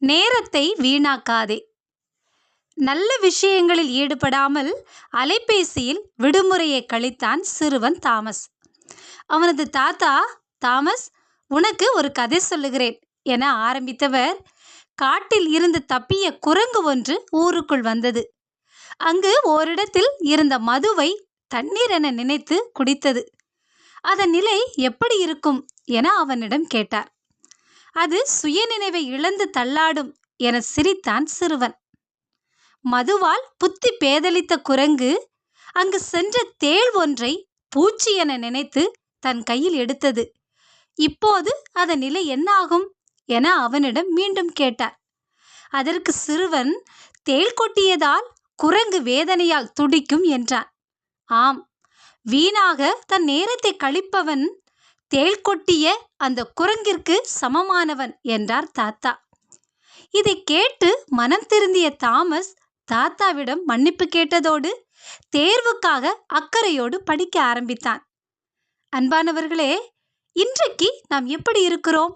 நேரத்தை வீணாக்காதே. நல்ல விஷயங்களில் ஈடுபடாமல் அலைபேசியில் விடுமுறையை கழித்தான் சிறுவன் தாமஸ். அவனது தாத்தா, தாமஸ், உனக்கு ஒரு கதை சொல்லுகிறேன் என ஆரம்பித்தவர், காட்டில் இருந்து தப்பிய குரங்கு ஒன்று ஊருக்குள் வந்தது. அங்கு ஓரிடத்தில் இருந்த மதுவை தண்ணீர் என நினைத்து குடித்தது. அதன் நிலை எப்படி இருக்கும் என அவனிடம் கேட்டார். அது சுயநினைவை இழந்து தள்ளாடும் என சிரித்தான் சிறுவன். மதுவால் புத்தி பேதலித்த குரங்கு அங்கு சென்ற தேள் ஒன்றை பூச்சி என நினைத்து தன் கையில் எடுத்தது. இப்போது அதன் நிலை என்ன ஆகும் என அவனிடம் மீண்டும் கேட்டார். அதற்கு சிறுவன், தேள் கொட்டியதால் குரங்கு வேதனையால் துடிக்கும் என்றான். ஆம், வீணாக தன் நேரத்தை கழிப்பவன் தேள் கொட்டிய அந்த குரங்கிற்கு சமமானவன் என்றார் தாத்தா. இதை கேட்டு மனம் திருந்திய தாமஸ் தாத்தாவிடம் மன்னிப்பு கேட்டதோடு தேர்வுக்காக அக்கறையோடு படிக்க ஆரம்பித்தான். அன்பானவர்களே, இன்றைக்கு நாம் எப்படி இருக்கிறோம்?